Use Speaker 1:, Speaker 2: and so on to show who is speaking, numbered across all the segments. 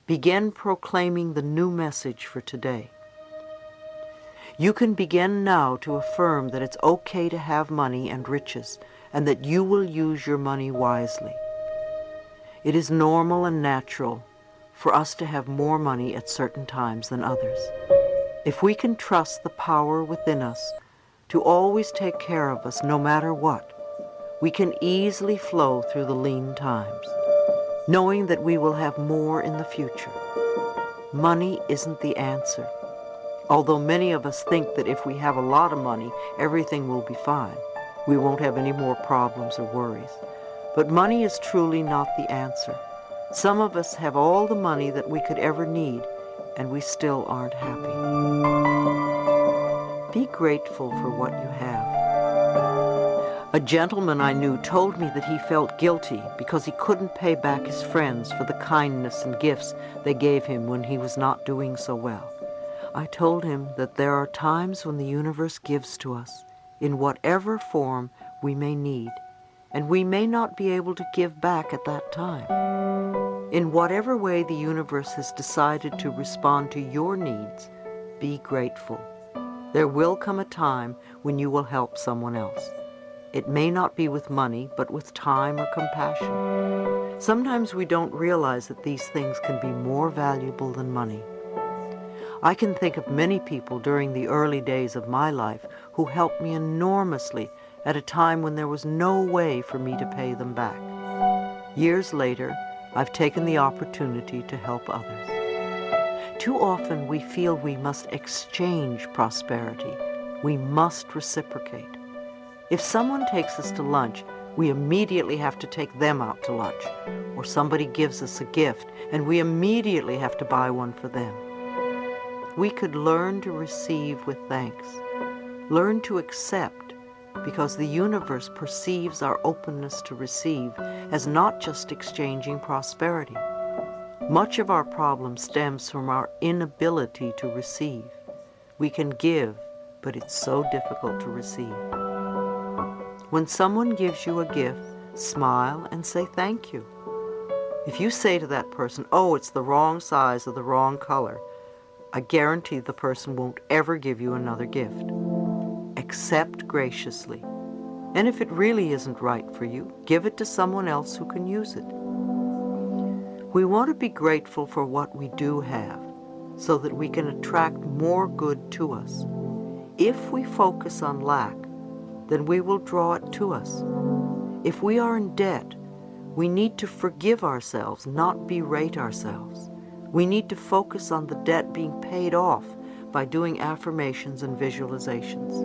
Speaker 1: Begin proclaiming the new message for today. You can begin now to affirm that it's okay to have money and riches, and that you will use your money wisely. It is normal and natural for us to have more money at certain times than others. If we can trust the power within us to always take care of us no matter what, we can easily flow through the lean times, knowing that we will have more in the future. Money isn't the answer. Although many of us think that if we have a lot of money, everything will be fine. We won't have any more problems or worries. But money is truly not the answer. Some of us have all the money that we could ever need, and we still aren't happy. Be grateful for what you have. A gentleman I knew told me that he felt guilty because he couldn't pay back his friends for the kindness and gifts they gave him when he was not doing so well. I told him that there are times when the universe gives to us in whatever form we may need, and we may not be able to give back at that time. In whatever way the universe has decided to respond to your needs, be grateful. There will come a time when you will help someone else. It may not be with money, but with time or compassion. Sometimes we don't realize that these things can be more valuable than money. I can think of many people during the early days of my life who helped me enormously at a time when there was no way for me to pay them back. Years later, I've taken the opportunity to help others. Too often we feel we must exchange prosperity. We must reciprocate. If someone takes us to lunch, we immediately have to take them out to lunch. Or somebody gives us a gift, and we immediately have to buy one for them. We could learn to receive with thanks. Learn to accept, because the universe perceives our openness to receive as not just exchanging prosperity. Much of our problem stems from our inability to receive. We can give, but it's so difficult to receive. When someone gives you a gift, smile and say thank you. If you say to that person, "Oh, it's the wrong size or the wrong color," I guarantee the person won't ever give you another gift. Accept graciously. And if it really isn't right for you, give it to someone else who can use it. We want to be grateful for what we do have, so that we can attract more good to us. If we focus on lack, then we will draw it to us. If we are in debt, we need to forgive ourselves, not berate ourselves. We need to focus on the debt being paid off by doing affirmations and visualizations.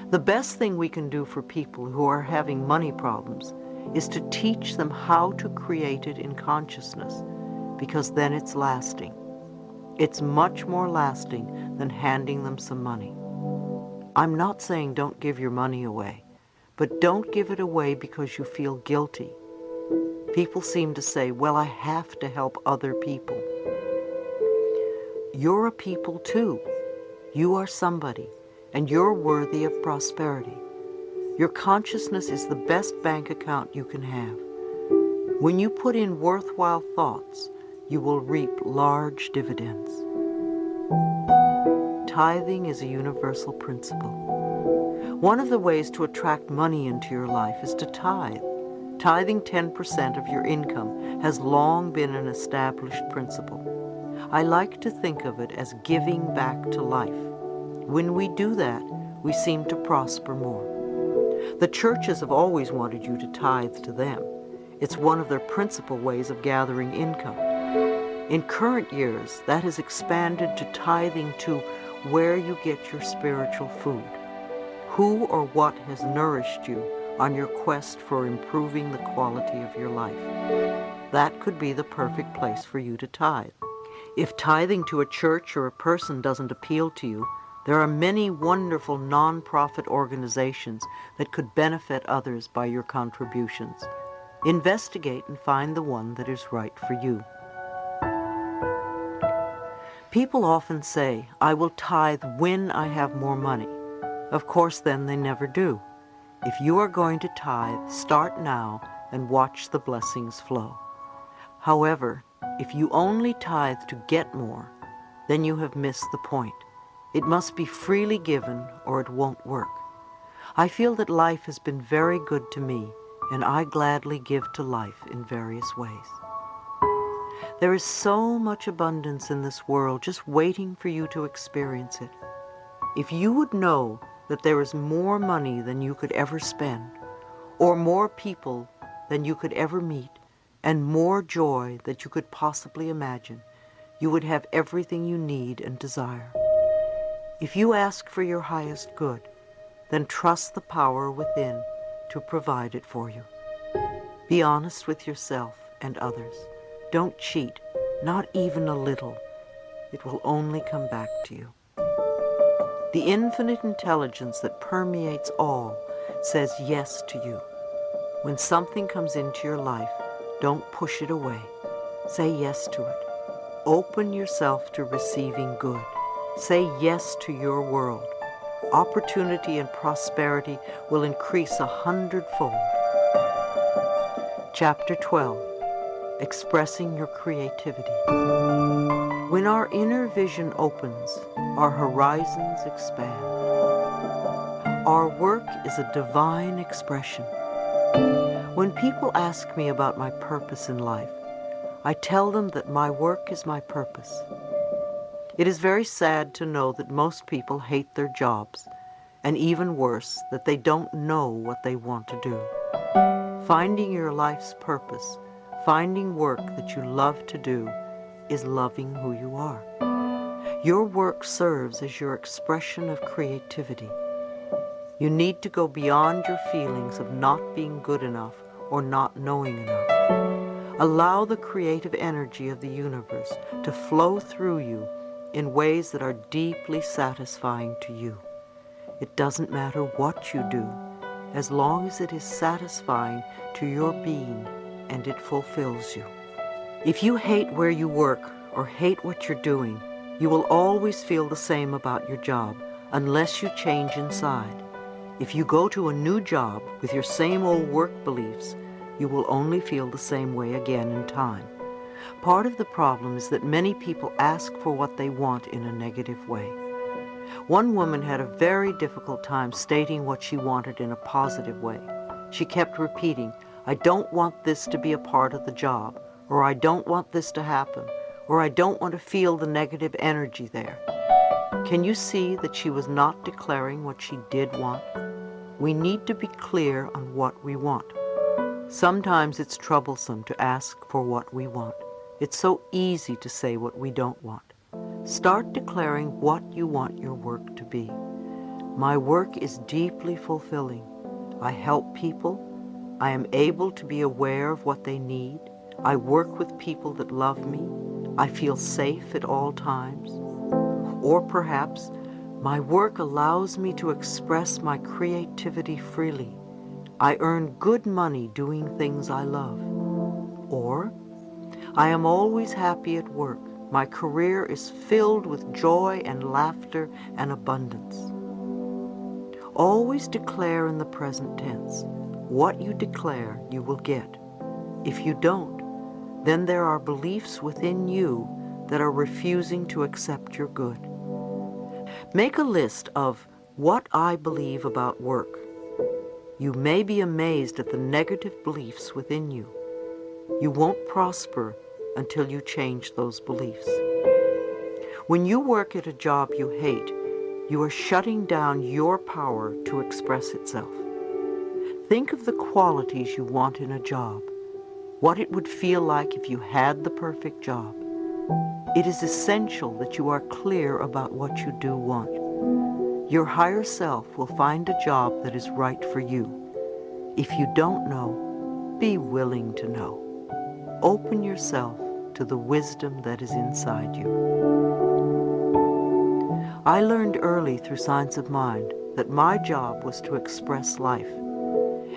Speaker 1: The best thing we can do for people who are having money problems is to teach them how to create it in consciousness, because then it's lasting. It's much more lasting than handing them some money. I'm not saying don't give your money away, but don't give it away because you feel guilty. People seem to say, "Well, I have to help other people." You're a people too. You are somebody, and you're worthy of prosperity. Your consciousness is the best bank account you can have. When you put in worthwhile thoughts, you will reap large dividends. Tithing is a universal principle. One of the ways to attract money into your life is to tithe. Tithing 10% of your income has long been an established principle. I like to think of it as giving back to life. When we do that, we seem to prosper more. The churches have always wanted you to tithe to them. It's one of their principal ways of gathering income. In current years, that has expanded to tithing to where you get your spiritual food. Who or what has nourished you on your quest for improving the quality of your life? That could be the perfect place for you to tithe. If tithing to a church or a person doesn't appeal to you, there are many wonderful non-profit organizations that could benefit others by your contributions. Investigate and find the one that is right for you. People often say, "I will tithe when I have more money." Of course, then they never do. If you are going to tithe, start now and watch the blessings flow. However, If you only tithe to get more, then you have missed the point. It must be freely given or it won't work. I feel that life has been very good to me, and I gladly give to life in various ways. There is so much abundance in this world just waiting for you to experience it. If you would know that there is more money than you could ever spend, or more people than you could ever meet, and more joy that you could possibly imagine, you would have everything you need and desire. If you ask for your highest good, then trust the power within to provide it for you. Be honest with yourself and others. Don't cheat, not even a little. It will only come back to you. The infinite intelligence that permeates all says yes to you. When something comes into your life, don't push it away. Say yes to it. Open yourself to receiving good. Say yes to your world. Opportunity and prosperity will increase 100-fold. Chapter 12. Expressing your creativity. When our inner vision opens, our horizons expand. Our work is a divine expression. When people ask me about my purpose in life, I tell them that my work is my purpose. It is very sad to know that most people hate their jobs, and even worse, that they don't know what they want to do. Finding your life's purpose, finding work that you love to do, is loving who you are. Your work serves as your expression of creativity. You need to go beyond your feelings of not being good enough or not knowing enough. Allow the creative energy of the universe to flow through you in ways that are deeply satisfying to you. It doesn't matter what you do, as long as it is satisfying to your being and it fulfills you. If you hate where you work or hate what you're doing, you will always feel the same about your job unless you change inside. If you go to a new job with your same old work beliefs, you will only feel the same way again in time. Part of the problem is that many people ask for what they want in a negative way. One woman had a very difficult time stating what she wanted in a positive way. She kept repeating, "I don't want this to be a part of the job," or "I don't want this to happen," or "I don't want to feel the negative energy there." Can you see that she was not declaring what she did want? We need to be clear on what we want. Sometimes it's troublesome to ask for what we want. It's so easy to say what we don't want. Start declaring what you want your work to be. My work is deeply fulfilling. I help people. I am able to be aware of what they need. I work with people that love me. I feel safe at all times. Or perhaps, my work allows me to express my creativity freely. I earn good money doing things I love. Or, I am always happy at work. My career is filled with joy and laughter and abundance. Always declare in the present tense. What you declare, you will get. If you don't, then there are beliefs within you that are refusing to accept your good. Make a list of what I believe about work. You may be amazed at the negative beliefs within you. You won't prosper until you change those beliefs. When you work at a job you hate, you are shutting down your power to express itself. Think of the qualities you want in a job, what it would feel like if you had the perfect job. It is essential that you are clear about what you do want. Your higher self will find a job that is right for you. If you don't know, be willing to know. Open yourself to the wisdom that is inside you. I learned early through Science of Mind that my job was to express life.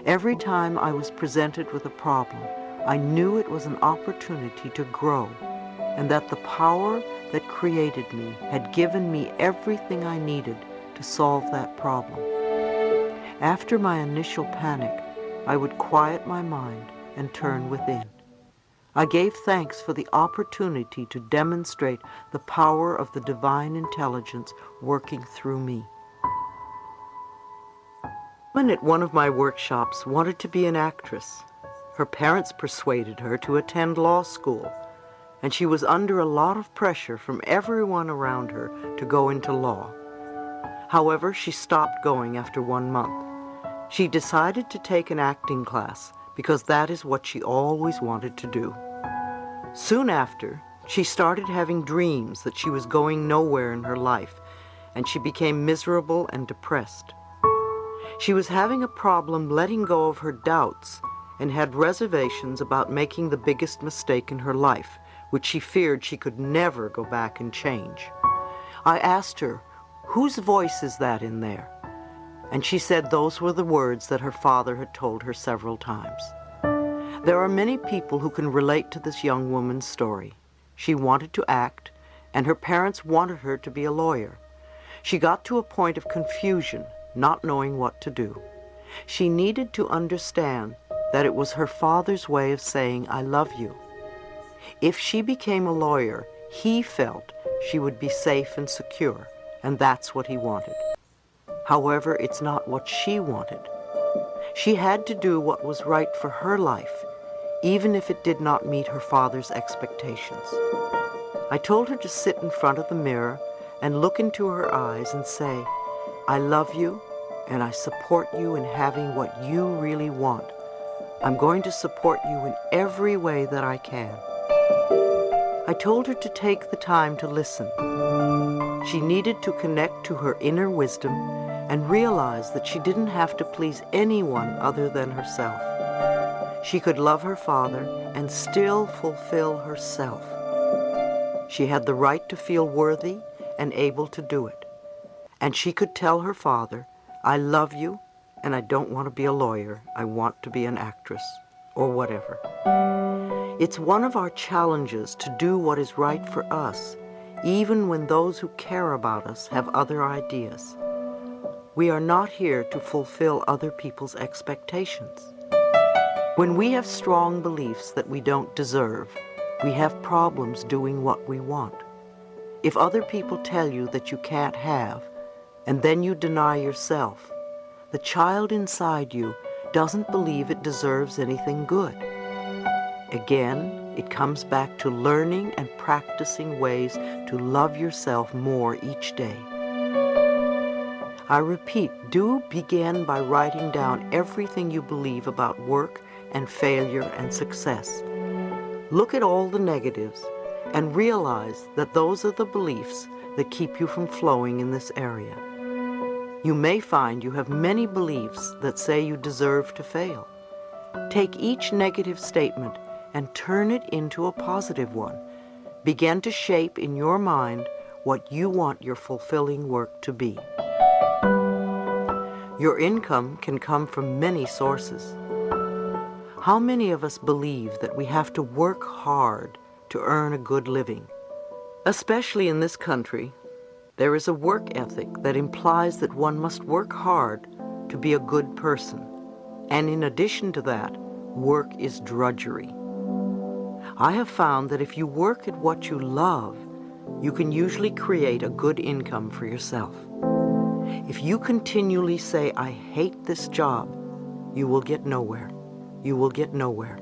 Speaker 1: Every time I was presented with a problem, I knew it was an opportunity to grow, and that the power that created me had given me everything I needed to solve that problem. After my initial panic, I would quiet my mind and turn within. I gave thanks for the opportunity to demonstrate the power of the divine intelligence working through me. A woman at one of my workshops wanted to be an actress. Her parents persuaded her to attend law school, and she was under a lot of pressure from everyone around her to go into law. However, she stopped going after 1 month. She decided to take an acting class because that is what she always wanted to do. Soon after, she started having dreams that she was going nowhere in her life, and she became miserable and depressed. She was having a problem letting go of her doubts and had reservations about making the biggest mistake in her life, which she feared she could never go back and change. I asked her, "Whose voice is that in there?" And she said those were the words that her father had told her several times. There are many people who can relate to this young woman's story. She wanted to act, and her parents wanted her to be a lawyer. She got to a point of confusion, not knowing what to do. She needed to understand that it was her father's way of saying, "I love you." If she became a lawyer, he felt she would be safe and secure, and that's what he wanted. However, it's not what she wanted. She had to do what was right for her life, even if it did not meet her father's expectations. I told her to sit in front of the mirror and look into her eyes and say, "I love you, and I support you in having what you really want. I'm going to support you in every way that I can." I told her to take the time to listen. She needed to connect to her inner wisdom and realize that she didn't have to please anyone other than herself. She could love her father and still fulfill herself. She had the right to feel worthy and able to do it. And she could tell her father, "I love you, and I don't want to be a lawyer. I want to be an actress," or whatever. It's one of our challenges to do what is right for us, even when those who care about us have other ideas. We are not here to fulfill other people's expectations. When we have strong beliefs that we don't deserve, we have problems doing what we want. If other people tell you that you can't have, and then you deny yourself, the child inside you doesn't believe it deserves anything good. Again, it comes back to learning and practicing ways to love yourself more each day. I repeat, do begin by writing down everything you believe about work and failure and success. Look at all the negatives and realize that those are the beliefs that keep you from flowing in this area. You may find you have many beliefs that say you deserve to fail. Take each negative statement and turn it into a positive one. Begin to shape in your mind what you want your fulfilling work to be. Your income can come from many sources. How many of us believe that we have to work hard to earn a good living? Especially in this country, there is a work ethic that implies that one must work hard to be a good person. And in addition to that, work is drudgery. I have found that if you work at what you love, you can usually create a good income for yourself. If you continually say, "I hate this job," you will get nowhere. You will get nowhere.